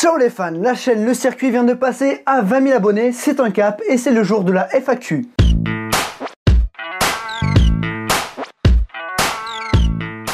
Ciao les fans, la chaîne Le Circuit vient de passer à 20 000 abonnés, c'est un cap et c'est le jour de la FAQ.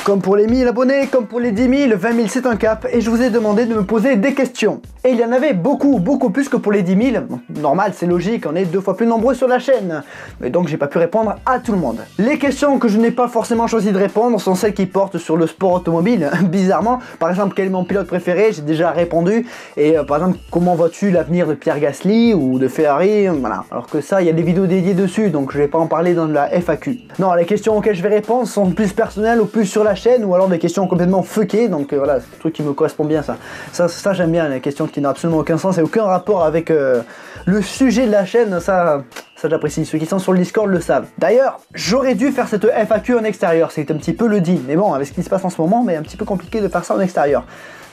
Comme pour les 1000 abonnés, comme pour les 10 000, 20 000 c'est un cap et je vous ai demandé de me poser des questions. Et il y en avait beaucoup plus que pour les 10 000. Normal, c'est logique, on est 2 fois plus nombreux sur la chaîne. Et donc j'ai pas pu répondre à tout le monde. Les questions que je n'ai pas forcément choisi de répondre sont celles qui portent sur le sport automobile. Bizarrement, par exemple, quel est mon pilote préféré, j'ai déjà répondu. Et par exemple, comment vois-tu l'avenir de Pierre Gasly ou de Ferrari, voilà. Alors que ça, il y a des vidéos dédiées dessus, donc je vais pas en parler dans la FAQ. Non, les questions auxquelles je vais répondre sont plus personnelles ou plus sur la chaîne ou alors des questions complètement fuckées, donc voilà, c'est un truc qui me correspond bien, ça j'aime bien, les questions qui n'ont absolument aucun sens et aucun rapport avec le sujet de la chaîne, ça j'apprécie, ceux qui sont sur le Discord le savent. D'ailleurs, j'aurais dû faire cette FAQ en extérieur, c'est un petit peu le deal, mais bon, avec ce qui se passe en ce moment, mais un petit peu compliqué de faire ça en extérieur.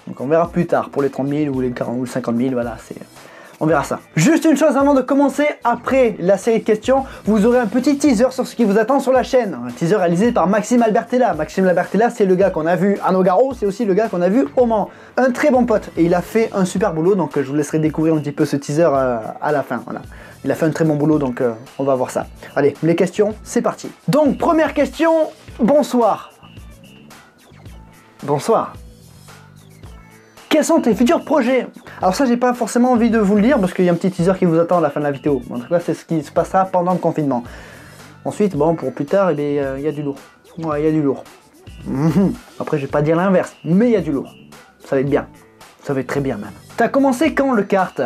Donc on verra plus tard, pour les 30 000 ou les 40 ou les 50 000, voilà, on verra ça. Juste une chose avant de commencer, après la série de questions, vous aurez un petit teaser sur ce qui vous attend sur la chaîne. Un teaser réalisé par Maxime Albertella. Maxime Albertella, c'est le gars qu'on a vu à Nogaro, c'est aussi le gars qu'on a vu au Mans. Un très bon pote, et il a fait un super boulot, donc je vous laisserai découvrir un petit peu ce teaser à la fin, voilà. Il a fait un très bon boulot, donc on va voir ça. Allez, les questions, c'est parti. Donc, première question, bonsoir. Bonsoir. Quels sont tes futurs projets? Alors ça, j'ai pas forcément envie de vous le dire parce qu'il y a un petit teaser qui vous attend à la fin de la vidéo. En tout cas, c'est ce qui se passera pendant le confinement. Ensuite, bon, pour plus tard, il y a du lourd. Ouais, il y a du lourd. Après, je vais pas dire l'inverse, mais il y a du lourd. Ça va être bien. Ça va être très bien même. T'as commencé quand le kart?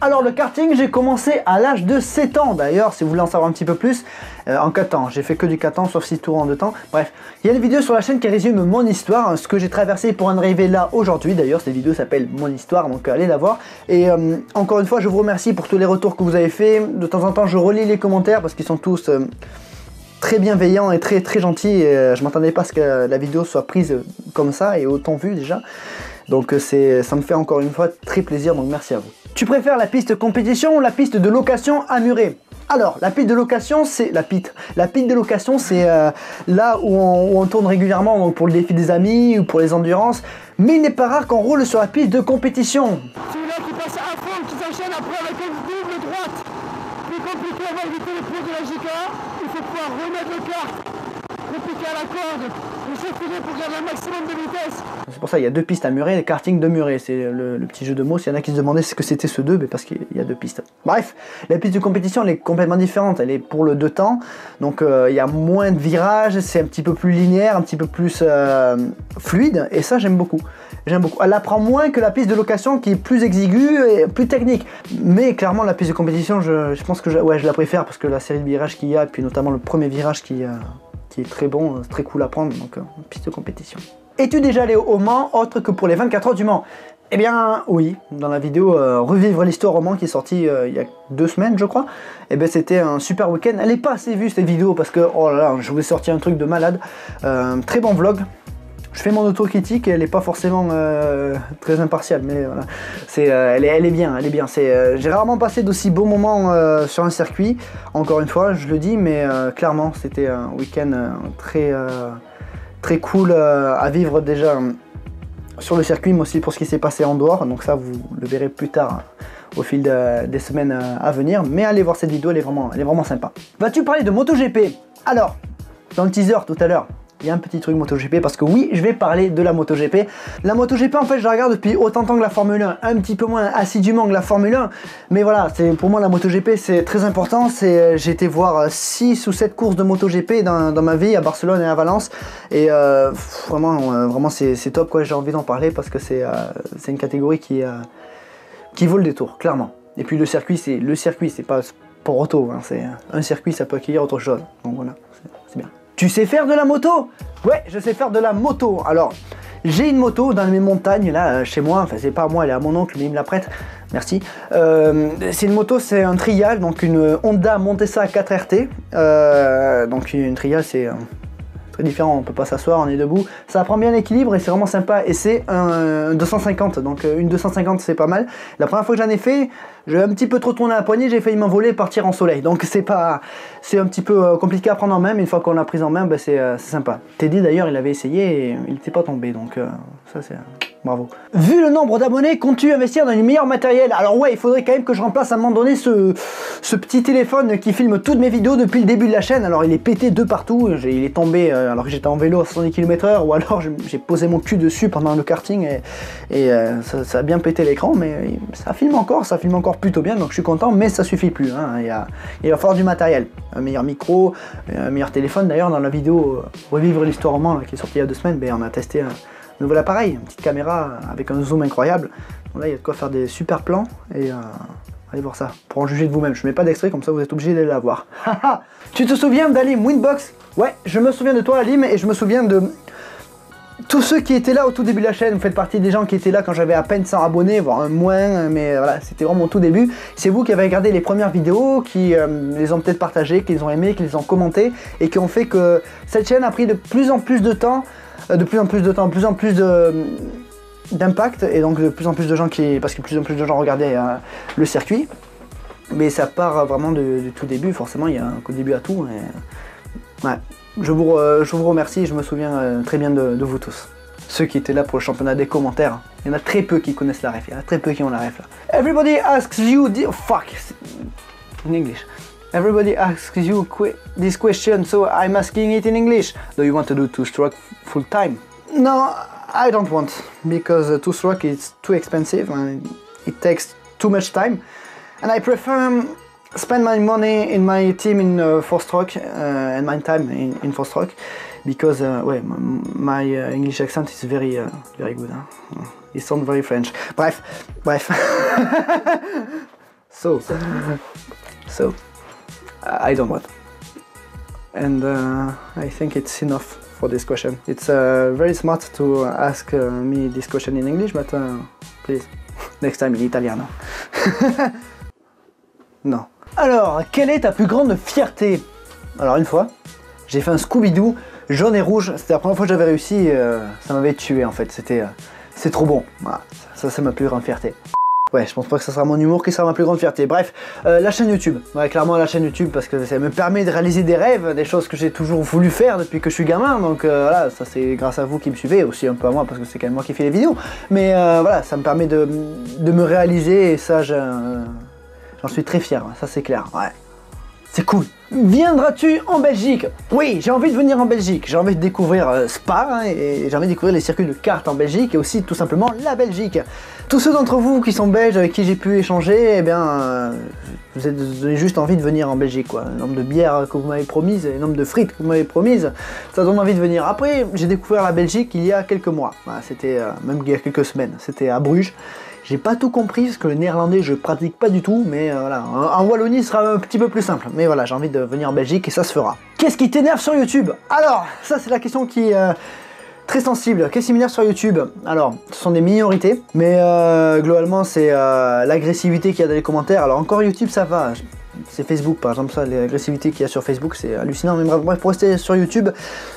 Alors le karting, j'ai commencé à l'âge de 7 ans. D'ailleurs, si vous voulez en savoir un petit peu plus, en 4 ans. J'ai fait que du 4 ans, sauf 6 tours en 2 temps. Bref, il y a une vidéo sur la chaîne qui résume mon histoire, ce que j'ai traversé pour en arriver là aujourd'hui. D'ailleurs, cette vidéo s'appelle Mon Histoire, donc allez la voir. Et encore une fois, je vous remercie pour tous les retours que vous avez fait. De temps en temps, je relis les commentaires parce qu'ils sont tous très bienveillants et très gentils. Et, je m'attendais pas à ce que la vidéo soit prise comme ça et autant vue déjà. Donc ça me fait encore une fois très plaisir, donc merci à vous. Tu préfères la piste compétition ou la piste de location à Muret? Alors, la piste de location, c'est la piste de location, c'est là où on tourne régulièrement, donc pour le défi des amis ou pour les endurances. Mais il n'est pas rare qu'on roule sur la piste de compétition. Celui-là qui passe à fond, qui s'enchaîne après avec une double droite. Plus compliqué à éviter les pieds de la GK. Il faut pouvoir remettre le kart, compliqué à la corde, et s'effondrer pour garder un maximum de vitesse. C'est pour ça il y a 2 pistes à Muret, le karting de Muret, c'est le petit jeu de mots. S'il y en a qui se demandaient ce que c'était ce 2, mais parce qu'il y a 2 pistes. Bref, la piste de compétition elle est complètement différente, elle est pour le 2 temps, donc il y a moins de virages, c'est un petit peu plus linéaire, un petit peu plus fluide, et ça j'aime beaucoup. J'aime beaucoup. Elle apprend moins que la piste de location qui est plus exiguë et plus technique. Mais clairement la piste de compétition, je pense que je la préfère parce que la série de virages qu'il y a, et puis notamment le premier virage qui est très bon, c'est très cool à prendre, donc piste de compétition. Es-tu déjà allé au Mans autre que pour les 24 heures du Mans? Eh bien oui, dans la vidéo Revivre l'histoire au Mans qui est sortie il y a 2 semaines je crois, et bien c'était un super week-end. Elle n'est pas assez vue cette vidéo parce que oh là là, je vous ai sorti un truc de malade, très bon vlog. Je fais mon autocritique et elle n'est pas forcément très impartiale, mais voilà. Elle est bien, elle est bien. J'ai rarement passé d'aussi beaux moments sur un circuit, encore une fois, je le dis, mais clairement, c'était un week-end très cool à vivre déjà sur le circuit, mais aussi pour ce qui s'est passé en dehors. Donc ça, vous le verrez plus tard au fil des semaines à venir. Mais allez voir cette vidéo, elle est vraiment sympa. Vas-tu parler de MotoGP? Alors, dans le teaser tout à l'heure, il y a un petit truc MotoGP parce que oui, je vais parler de la MotoGP. La MotoGP, en fait, je la regarde depuis autant de temps que la Formule 1, un petit peu moins assidûment que la Formule 1. Mais voilà, pour moi, la MotoGP, c'est très important. J'ai été voir 6 ou 7 courses de MotoGP dans ma vie, à Barcelone et à Valence. Et vraiment c'est top, quoi. J'ai envie d'en parler parce que c'est une catégorie qui vaut le détour, clairement. Et puis le circuit, c'est pas pour auto. Hein, un circuit, ça peut accueillir autre chose. Donc voilà, c'est bien. Tu sais faire de la moto? Ouais, je sais faire de la moto. Alors, j'ai une moto dans mes montagnes, là, chez moi. Enfin, c'est pas à moi, elle est à mon oncle, mais il me la prête. Merci. C'est une moto, c'est un trial, donc une Honda Montesa 4RT. Donc une trial, c'est très différent, on peut pas s'asseoir, on est debout. Ça prend bien l'équilibre et c'est vraiment sympa. Et c'est un 250, donc une 250 c'est pas mal. La première fois que j'en ai fait, j'ai un petit peu trop tourné la poignée, j'ai failli m'envoler et partir en soleil. Donc c'est un petit peu compliqué à prendre en main, mais une fois qu'on l'a prise en main, ben c'est sympa. Teddy d'ailleurs il avait essayé et il n'était pas tombé, donc ça Bravo. Vu le nombre d'abonnés, comptes-tu investir dans du meilleur matériel? Alors ouais, il faudrait quand même que je remplace à un moment donné ce petit téléphone qui filme toutes mes vidéos depuis le début de la chaîne. Alors il est pété de partout, il est tombé alors que j'étais en vélo à 70 km/h, ou alors j'ai posé mon cul dessus pendant le karting et ça a bien pété l'écran, mais ça filme encore plutôt bien, donc je suis content, mais ça suffit plus, hein. Il va falloir du matériel, un meilleur micro, un meilleur téléphone. D'ailleurs dans la vidéo Revivre l'histoire au Mans qui est sortie il y a 2 semaines, ben, on a testé un nouvel appareil, une petite caméra avec un zoom incroyable. Donc là il y a de quoi faire des super plans et allez voir ça pour en juger de vous-même. Je mets pas d'extrait, comme ça vous êtes obligé d'aller la voir. Tu te souviens d'Alim Winbox? Ouais, je me souviens de toi Alim, et je me souviens de tous ceux qui étaient là au tout début de la chaîne. Vous faites partie des gens qui étaient là quand j'avais à peine 100 abonnés, voire moins, mais voilà, c'était vraiment au tout début. C'est vous qui avez regardé les premières vidéos, qui les ont peut-être partagées, qui les ont aimées, qui les ont commentées, et qui ont fait que cette chaîne a pris de plus en plus de temps, de plus en plus d'impact, et donc de plus en plus de gens parce que de plus en plus de gens regardaient le circuit. Mais ça part vraiment du tout début, forcément il y a un début à tout. Et ouais, je vous remercie, je me souviens très bien de vous tous. Ceux qui étaient là pour le championnat des commentaires, il y en a très peu qui connaissent la ref, il y en a très peu qui ont la ref là. Everybody asks you, fuck, in English. Everybody asks you this question, so I'm asking it in English. Do you want to do two-stroke full time? No, I don't want, because two-stroke is too expensive and it takes too much time. And I prefer spend my money in my team in four-stroke and my time in four-stroke, because my English accent is very good. Huh? It sounds very French. Bref. So. I don't want. And I think it's enough for this question. It's very smart to ask me this question in English, but please, next time in Italiano. Non. Alors, quelle est ta plus grande fierté? Alors une fois, j'ai fait un Scooby-Doo jaune et rouge. C'était la première fois que j'avais réussi, ça m'avait tué en fait. C'est trop bon. Voilà. Ça c'est ma plus grande fierté. Ouais, je pense pas que ça sera mon humour qui sera ma plus grande fierté. Bref, la chaîne YouTube. Ouais, clairement la chaîne YouTube, parce que ça me permet de réaliser des rêves, des choses que j'ai toujours voulu faire depuis que je suis gamin. Donc voilà, ça c'est grâce à vous qui me suivez, aussi un peu à moi, parce que c'est quand même moi qui fais les vidéos. Mais voilà, ça me permet de me réaliser, et ça j'en suis très fier, ça c'est clair. Ouais. C'est cool. Viendras-tu en Belgique? Oui, j'ai envie de venir en Belgique. J'ai envie de découvrir Spa, hein, et j'ai envie de découvrir les circuits de kart en Belgique, et aussi tout simplement la Belgique. Tous ceux d'entre vous qui sont belges, avec qui j'ai pu échanger, eh bien, vous avez juste envie de venir en Belgique, quoi. Le nombre de bières que vous m'avez promises, et le nombre de frites que vous m'avez promises, ça donne envie de venir. Après, j'ai découvert la Belgique il y a quelques mois. Voilà, c'était même il y a quelques semaines. C'était à Bruges. J'ai pas tout compris parce que le néerlandais je pratique pas du tout, mais voilà, en Wallonie ce sera un petit peu plus simple. Mais voilà, j'ai envie de venir en Belgique et ça se fera. Qu'est-ce qui t'énerve sur YouTube? Alors, ça c'est la question qui est très sensible. Qu'est-ce qui m'énerve sur YouTube? Alors, ce sont des minorités, mais globalement c'est l'agressivité qu'il y a dans les commentaires. Alors encore YouTube ça va. C'est Facebook par exemple, ça, l'agressivité qu'il y a sur Facebook, c'est hallucinant. Mais bref, pour rester sur YouTube,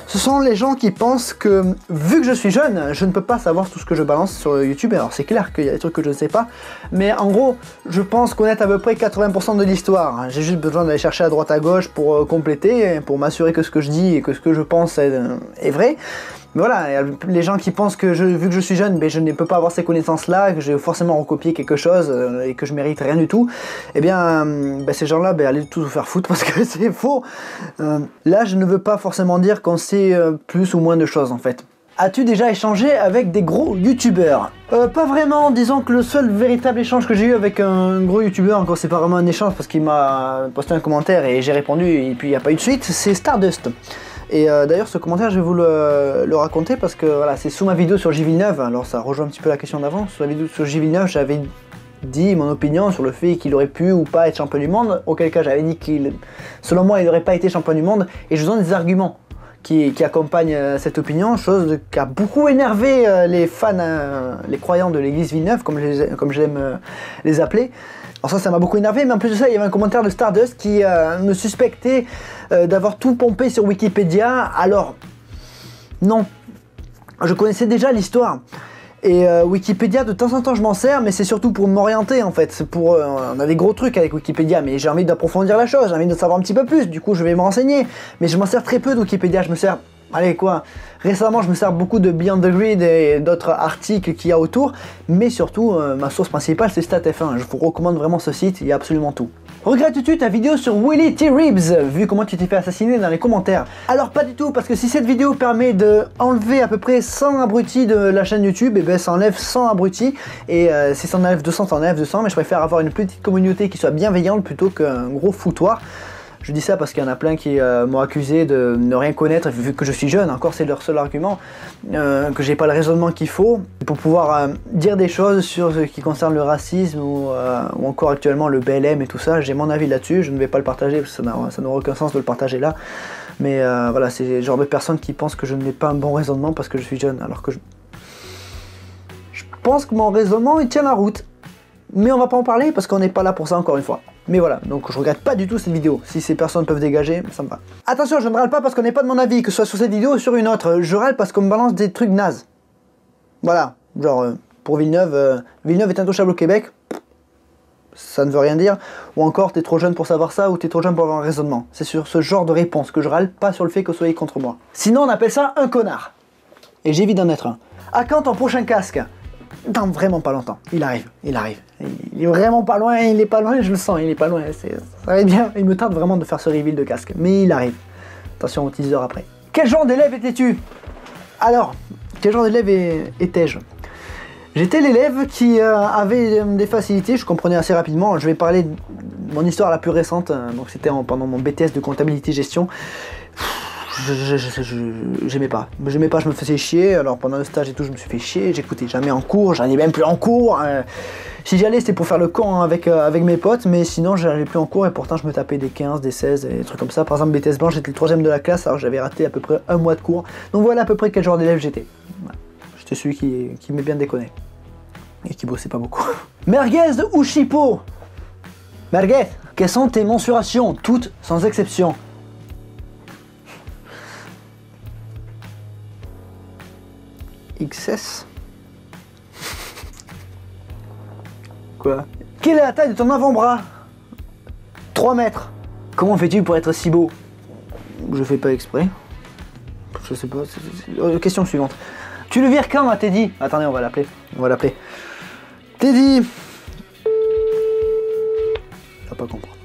ce sont les gens qui pensent que, vu que je suis jeune, je ne peux pas savoir tout ce que je balance sur YouTube. Alors c'est clair qu'il y a des trucs que je ne sais pas, mais en gros, je pense connaître à peu près 80% de l'histoire. J'ai juste besoin d'aller chercher à droite à gauche pour compléter, pour m'assurer que ce que je dis et que ce que je pense est vrai. Mais voilà, les gens qui pensent que vu que je suis jeune, ben je ne peux pas avoir ces connaissances-là, que j'ai forcément recopié quelque chose et que je mérite rien du tout, eh bien, ben ces gens-là, ben allez tous vous faire foutre parce que c'est faux. Là, je ne veux pas forcément dire qu'on sait plus ou moins de choses en fait. As-tu déjà échangé avec des gros youtubeurs? Pas vraiment, disons que le seul véritable échange que j'ai eu avec un gros youtubeur, encore c'est pas vraiment un échange parce qu'il m'a posté un commentaire et j'ai répondu et puis il n'y a pas eu de suite, c'est Stardust. Et d'ailleurs ce commentaire je vais vous le raconter parce que voilà, c'est sous ma vidéo sur J-Villeneuve, alors ça rejoint un petit peu la question d'avant. Sur la vidéo sur J-Villeneuve j'avais dit mon opinion sur le fait qu'il aurait pu ou pas être champion du monde, auquel cas j'avais dit qu'il, selon moi il n'aurait pas été champion du monde, et je vous donne des arguments qui accompagnent cette opinion, chose qui a beaucoup énervé les fans, les croyants de l'église Villeneuve, comme j'aime les appeler. Alors ça m'a beaucoup énervé, mais en plus de ça, il y avait un commentaire de Stardust qui me suspectait d'avoir tout pompé sur Wikipédia. Alors, non, je connaissais déjà l'histoire. Et Wikipédia, de temps en temps, je m'en sers, mais c'est surtout pour m'orienter, en fait. On a des gros trucs avec Wikipédia, mais j'ai envie d'approfondir la chose, j'ai envie de savoir un petit peu plus, du coup, je vais me renseigner. Mais je m'en sers très peu de Wikipédia, je me sers allez quoi, récemment je me sers beaucoup de Beyond the Grid et d'autres articles qu'il y a autour, mais surtout ma source principale c'est StatF1, je vous recommande vraiment ce site, il y a absolument tout. Regrette-tu ta vidéo sur Willy T. Reeves, vu comment tu t'es fait assassiner dans les commentaires? Alors pas du tout, parce que si cette vidéo permet de enlever à peu près 100 abrutis de la chaîne YouTube, et ben ça enlève 100 abrutis, et si ça enlève 200, ça enlève 200, mais je préfère avoir une petite communauté qui soit bienveillante plutôt qu'un gros foutoir. Je dis ça parce qu'il y en a plein qui m'ont accusé de ne rien connaître vu que je suis jeune, encore c'est leur seul argument, que j'ai pas le raisonnement qu'il faut pour pouvoir dire des choses sur ce qui concerne le racisme ou encore actuellement le BLM et tout ça. J'ai mon avis là-dessus, je ne vais pas le partager parce que ça n'aura aucun sens de le partager là. Mais voilà, c'est le genre de personnes qui pensent que je n'ai pas un bon raisonnement parce que je suis jeune, alors que je pense que mon raisonnement il tient la route. Mais on va pas en parler parce qu'on n'est pas là pour ça encore une fois. Mais voilà, donc je regrette pas du tout cette vidéo. Si ces personnes peuvent dégager, ça me va. Attention, je ne râle pas parce qu'on n'est pas de mon avis, que ce soit sur cette vidéo ou sur une autre. Je râle parce qu'on me balance des trucs nazes. Voilà, genre pour Villeneuve, Villeneuve est intouchable au Québec. Ça ne veut rien dire. Ou encore, t'es trop jeune pour savoir ça ou t'es trop jeune pour avoir un raisonnement. C'est sur ce genre de réponse que je râle, pas sur le fait que vous soyez contre moi. Sinon, on appelle ça un connard. Et j'évite d'en être un. À quand ton prochain casque? Dans vraiment pas longtemps, il arrive. Il est vraiment pas loin, il est pas loin, je le sens, il est pas loin, ça va bien, il me tarde vraiment de faire ce reveal de casque, mais il arrive. Attention au teaser après. Quel genre d'élève étais-tu? Alors, quel genre d'élève étais-je? J'étais l'élève qui avait des facilités, je comprenais assez rapidement, je vais parler de mon histoire la plus récente, donc c'était pendant mon BTS de comptabilité gestion. J'aimais pas, je me faisais chier, alors pendant le stage et tout je me suis fait chier, j'écoutais jamais en cours, j'en ai même plus en cours, si j'y allais c'était pour faire le con avec mes potes, mais sinon j'allais plus en cours et pourtant je me tapais des 15, des 16 et des trucs comme ça. Par exemple BTS blanc j'étais le 3ème de la classe alors j'avais raté à peu près un mois de cours, donc voilà à peu près quel genre d'élève j'étais. Voilà. J'étais celui qui m'est bien déconné et qui bossait pas beaucoup. Merguez ou chipot? Merguez, quelles sont tes mensurations, toutes sans exception? XS. Quoi? Quelle est la taille de ton avant-bras? 3 mètres. Comment fais-tu pour être si beau? Je fais pas exprès. Je sais pas. Question suivante. Tu le vires quand à Teddy? Attendez, on va l'appeler. Teddy. Il va pas comprendre.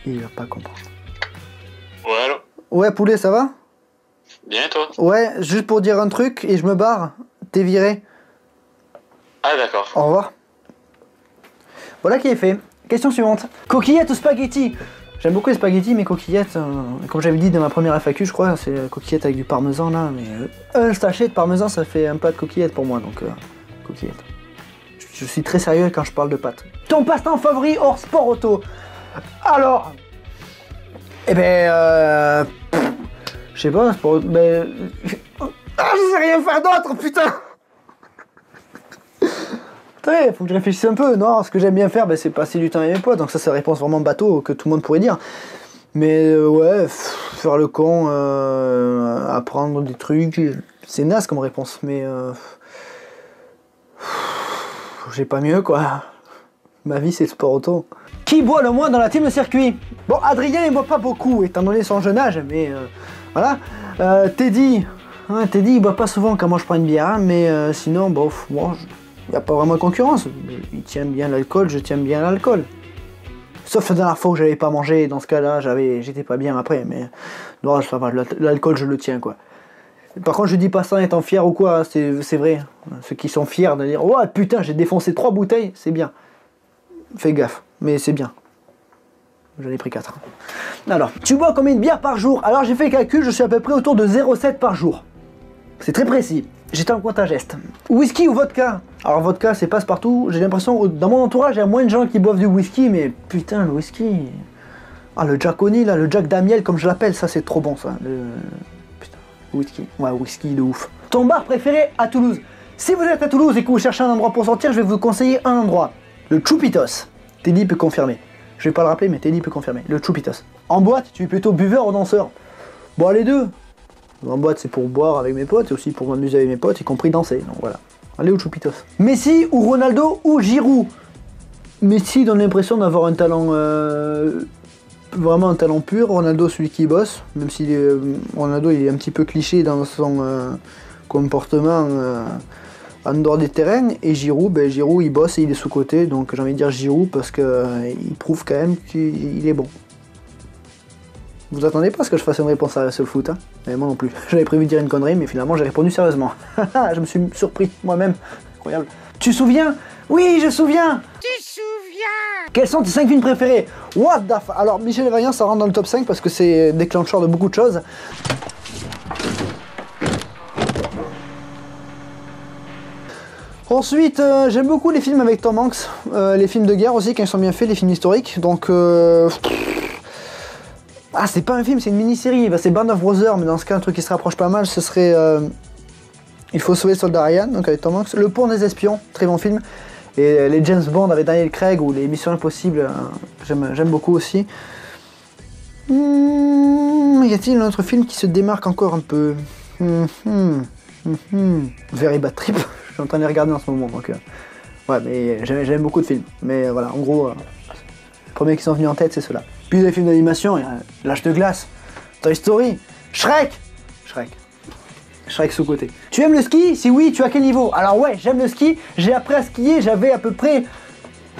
Il va pas comprendre. Ouais, allô? Ouais, poulet, ça va? Bien, toi? Ouais, juste pour dire un truc et je me barre. T'es viré. Ah, d'accord. Au revoir. Voilà qui est fait. Question suivante. Coquillettes ou spaghetti? J'aime beaucoup les spaghettis, mais coquillettes, comme j'avais dit dans ma première FAQ, je crois, c'est coquillettes avec du parmesan là, mais un sachet de parmesan ça fait un plat de coquillettes pour moi, donc coquillettes. Je suis très sérieux quand je parle de pâtes. Ton passe-temps favori hors sport auto? Alors, eh ben, je sais pas, sport, mais je sais rien faire d'autre, putain. Il faut que je réfléchisse un peu. Non, ce que j'aime bien faire, c'est passer du temps avec mes potes. Donc ça, c'est la réponse vraiment bateau que tout le monde pourrait dire. Mais ouais, faire le con, apprendre des trucs, c'est naze comme réponse. Mais j'ai pas mieux, quoi. Ma vie, c'est sport auto. Qui boit le moins dans la team de circuit? Bon, Adrien, il boit pas beaucoup, étant donné son jeune âge, mais voilà. Teddy, hein, Teddy, il boit pas souvent quand moi je prends une bière, hein, mais sinon, bon, il n'y a pas vraiment de concurrence. Il tient bien l'alcool, je tiens bien l'alcool. Sauf la dernière fois où j'avais pas mangé, dans ce cas-là, j'étais pas bien après, mais non, ça va, l'alcool je le tiens, quoi. Par contre, je dis pas ça en étant fier ou quoi, c'est vrai. Ceux qui sont fiers de dire « Ouais, putain, j'ai défoncé 3 bouteilles », c'est bien. Fais gaffe, mais c'est bien. J'en ai pris 4. Alors, tu bois combien de bières par jour? Alors, j'ai fait le calcul, je suis à peu près autour de 0,7 par jour. C'est très précis. J'étais en compte à geste. Whisky ou vodka? Alors vodka c'est passe-partout, j'ai l'impression, dans mon entourage il y a moins de gens qui boivent du whisky, mais putain le whisky... Ah le Jack Honey là, le Jack Damiel comme je l'appelle, ça c'est trop bon ça. Putain, whisky, ouais whisky de ouf. Ton bar préféré à Toulouse? Si vous êtes à Toulouse et que vous cherchez un endroit pour sortir, je vais vous conseiller un endroit. Le Choupitos. Teddy peut confirmer. Je vais pas le rappeler mais Teddy peut confirmer. Le Choupitos. En boîte, tu es plutôt buveur ou danseur? Bon les deux. En boîte c'est pour boire avec mes potes et aussi pour m'amuser avec mes potes, y compris danser, donc voilà. Allez au Choupitos. Messi ou Ronaldo ou Giroud? Messi donne l'impression d'avoir un talent vraiment un talent pur. Ronaldo, celui qui bosse, même si Ronaldo il est un petit peu cliché dans son comportement en dehors des terrains. Et Giroud, ben, Giroud il bosse et il est sous-côté, donc j'ai envie de dire Giroud parce qu'il prouve quand même qu'il est bon. Vous attendez pas à ce que je fasse une réponse à ce foot, hein? Mais moi non plus. J'avais prévu de dire une connerie, mais finalement j'ai répondu sérieusement. Je me suis surpris moi-même. Incroyable. Tu te souviens? Oui, je me souviens. Tu te souviens? Quels sont tes 5 films préférés? What the fuck? Alors, Michel et Vaillant, ça rentre dans le top 5 parce que c'est déclencheur de beaucoup de choses. Ensuite, j'aime beaucoup les films avec Tom Hanks. Les films de guerre aussi, quand ils sont bien faits, les films historiques. Donc... Ah, c'est pas un film, c'est une mini-série. Bah, c'est Band of Brothers, mais dans ce cas, un truc qui se rapproche pas mal, ce serait Il faut sauver le soldat Ryan, donc avec Tom Hanks. Le Pont des Espions, très bon film. Et les James Bond avec Daniel Craig ou les Missions Impossibles, j'aime beaucoup aussi. Y a-t-il un autre film qui se démarque encore un peu? Very Bad Trip, je suis en train de les regarder en ce moment. Donc, ouais, mais j'aime beaucoup de films. Mais voilà, en gros, les premiers qui sont venus en tête, c'est ceux-là. Puis les films d'animation, il y a L'Âge de glace, Toy Story, Shrek sous-côté. Tu aimes le ski? Si oui, tu as quel niveau? Alors ouais, j'aime le ski, j'ai appris à skier, j'avais à peu près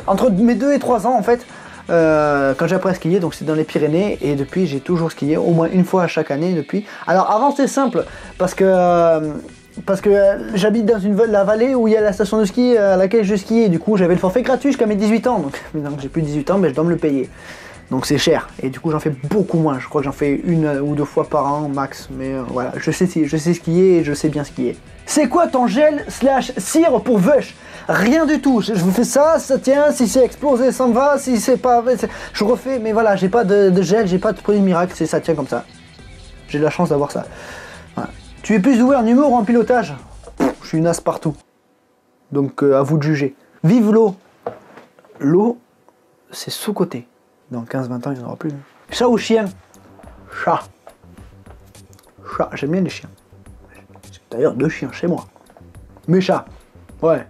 entre mes 2 et 3 ans en fait, quand j'ai appris à skier, donc c'est dans les Pyrénées, et depuis j'ai toujours skié, au moins une fois à chaque année depuis. Alors avant c'était simple, parce que j'habite dans la vallée où il y a la station de ski à laquelle je skiais, du coup j'avais le forfait gratuit jusqu'à mes 18 ans, donc maintenant que j'ai plus de 18 ans, mais je dois me le payer. Donc c'est cher, et du coup j'en fais beaucoup moins, je crois que j'en fais 1 ou 2 fois par an max, mais voilà, je sais skier et je sais bien skier. C'est quoi ton gel / cire pour Vush? Rien du tout, je fais ça tient, si c'est explosé ça me va, si c'est pas... Je refais, mais voilà, j'ai pas de gel, j'ai pas de produit miracle, ça tient comme ça. J'ai de la chance d'avoir ça. Voilà. Tu es plus doué en humour ou en pilotage? Je suis une as partout. Donc à vous de juger. Vive l'eau. L'eau, c'est sous-côté. Dans 15-20 ans, il n'y en aura plus. Chat ou chien? Chat. Chat, j'aime bien les chiens. J'ai d'ailleurs 2 chiens chez moi. Mais chat. Ouais.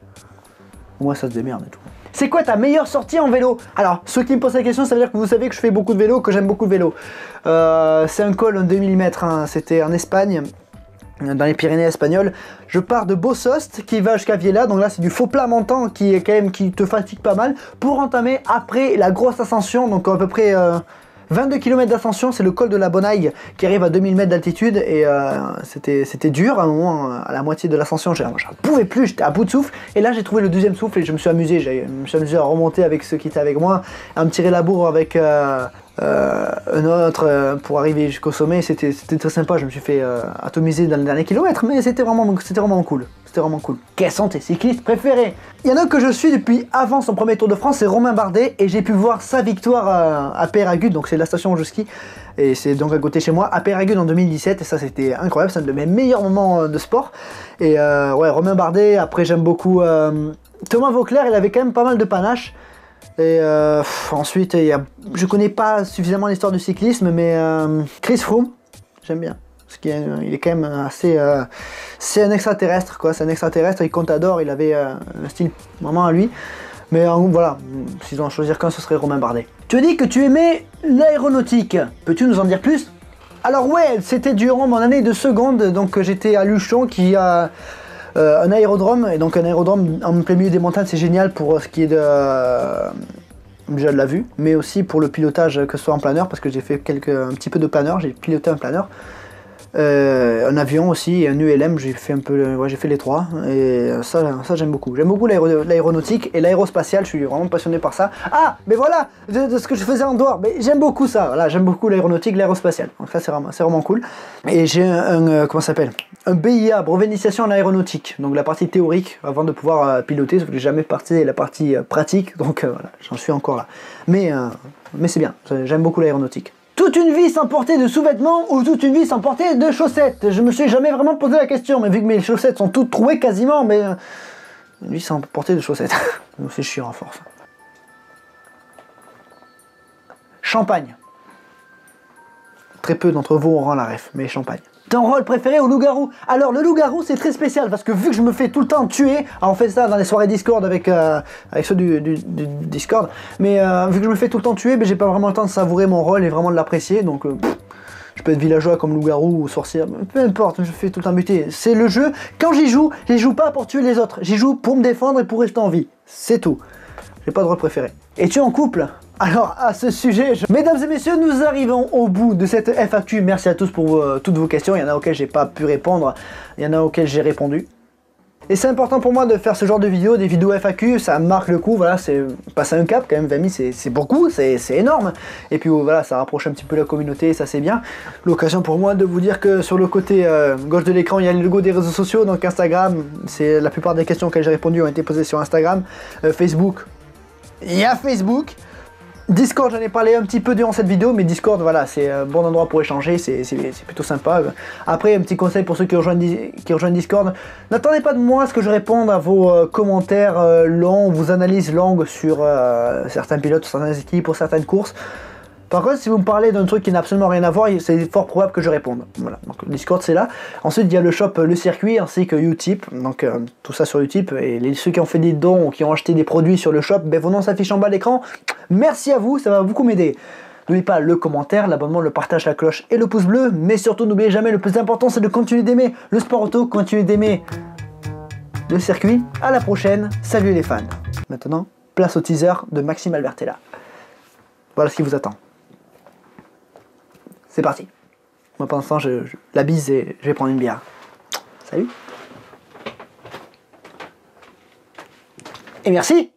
Au moins ça se démerde et tout. C'est quoi ta meilleure sortie en vélo? Alors, ceux qui me posent la question, ça veut dire que vous savez que je fais beaucoup de vélo, que j'aime beaucoup le vélo. C'est un col en 2000 mètres, hein. C'était en Espagne, dans les Pyrénées espagnoles. Je pars de Bossost qui va jusqu'à Viella, donc là c'est du faux plat montant qui est quand même qui te fatigue pas mal, pour entamer après la grosse ascension, donc à peu près 22 km d'ascension, c'est le col de la Bonaille qui arrive à 2000 mètres d'altitude, et c'était dur à un moment, à la moitié de l'ascension, j'en pouvais plus, j'étais à bout de souffle, et là j'ai trouvé le deuxième souffle et je me suis amusé, à remonter avec ceux qui étaient avec moi, à me tirer la bourre avec un autre pour arriver jusqu'au sommet. C'était très sympa, je me suis fait atomiser dans le dernier kilomètre, mais c'était vraiment cool. C'était vraiment cool. Quels sont tes cyclistes préférés? Il y en a que je suis depuis avant son premier Tour de France, c'est Romain Bardet, et j'ai pu voir sa victoire à Peyragudes, donc c'est la station où je skie, et c'est donc à côté de chez moi, à Peyragudes en 2017, et ça c'était incroyable, c'est un de mes meilleurs moments de sport. Et ouais, Romain Bardet, après j'aime beaucoup Thomas Vauclair, il avait quand même pas mal de panache. Et ensuite, je connais pas suffisamment l'histoire du cyclisme, mais Chris Froome, j'aime bien. Parce qu'il est quand même assez... c'est un extraterrestre, quoi. C'est un extraterrestre, il Contador, il avait un style vraiment à lui. Mais voilà, s'ils ont à choisir qu'un, ce serait Romain Bardet. Tu as dit que tu aimais l'aéronautique. Peux-tu nous en dire plus? Alors ouais, c'était durant mon année de seconde, donc j'étais à Luchon qui a... un aérodrome, et donc un aérodrome en plein milieu des montagnes, c'est génial pour ce qui est déjà de la vue, mais aussi pour le pilotage, que ce soit en planeur, parce que j'ai fait un petit peu de planeur, j'ai piloté un planeur, un avion aussi, et un ULM, j'ai fait j'ai fait les 3, et ça j'aime beaucoup. J'aime beaucoup l'aéronautique et l'aérospatiale, je suis vraiment passionné par ça. Ah, mais voilà, de ce que je faisais en dehors, mais j'aime beaucoup ça, voilà, j'aime beaucoup l'aéronautique, l'aérospatiale, donc ça c'est vraiment cool. Et j'ai comment ça s'appelle, un BIA, brevet d'initiation en aéronautique, donc la partie théorique avant de pouvoir piloter, sauf que j'ai jamais parti la partie pratique, donc voilà, j'en suis encore là. Mais c'est bien, j'aime beaucoup l'aéronautique. Toute une vie sans porter de sous-vêtements ou toute une vie sans porter de chaussettes? Je me suis jamais vraiment posé la question, mais vu que mes chaussettes sont toutes trouées quasiment, mais une vie sans porter de chaussettes. C'est chiant à force. Champagne. Très peu d'entre vous auront la ref, mais champagne. Ton rôle préféré au loup-garou? Alors le loup-garou c'est très spécial parce que vu que je me fais tout le temps tuer, alors on fait ça dans les soirées Discord avec ceux du Discord, mais vu que je me fais tout le temps tuer, ben, j'ai pas vraiment le temps de savourer mon rôle et vraiment de l'apprécier, donc je peux être villageois comme loup-garou ou sorcière, peu importe, je fais tout le temps buter. C'est le jeu, quand j'y joue pas pour tuer les autres, j'y joue pour me défendre et pour rester en vie, c'est tout. J'ai pas de rôle préféré. Es-tu en couple? Alors à ce sujet, mesdames et messieurs, nous arrivons au bout de cette FAQ. Merci à tous pour toutes vos questions. Il y en a auxquelles j'ai pas pu répondre, il y en a auxquelles j'ai répondu. Et c'est important pour moi de faire ce genre de vidéos, des vidéos FAQ, ça marque le coup, voilà, c'est passer un cap quand même, 20 000 c'est beaucoup, c'est énorme. Et puis voilà, ça rapproche un petit peu la communauté, ça c'est bien. L'occasion pour moi de vous dire que sur le côté gauche de l'écran, il y a le logo des réseaux sociaux, donc Instagram, c'est la plupart des questions auxquelles j'ai répondu ont été posées sur Instagram. Facebook, il y a Facebook. Discord, j'en ai parlé un petit peu durant cette vidéo, mais Discord, voilà, c'est un bon endroit pour échanger, c'est plutôt sympa. Après, un petit conseil pour ceux qui rejoignent Discord, n'attendez pas de moi à ce que je réponde à vos commentaires longs, vos analyses longues sur certains pilotes, sur certaines équipes, pour certaines courses. Par contre, si vous me parlez d'un truc qui n'a absolument rien à voir, c'est fort probable que je réponde. Voilà, donc Discord c'est là. Ensuite, il y a le shop Le Circuit ainsi que Utip. Donc tout ça sur Utip. Et ceux qui ont fait des dons ou qui ont acheté des produits sur le shop, ben, vos noms s'affichent en bas de l'écran. Merci à vous, ça va beaucoup m'aider. N'oubliez pas le commentaire, l'abonnement, le partage, la cloche et le pouce bleu. Mais surtout, n'oubliez jamais, le plus important, c'est de continuer d'aimer le sport auto, continuer d'aimer Le Circuit. À la prochaine, salut les fans. Maintenant, place au teaser de Maxime Albertella. Voilà ce qui vous attend. C'est parti. Moi pendant ce temps, la bise et je vais prendre une bière. Salut. Et merci.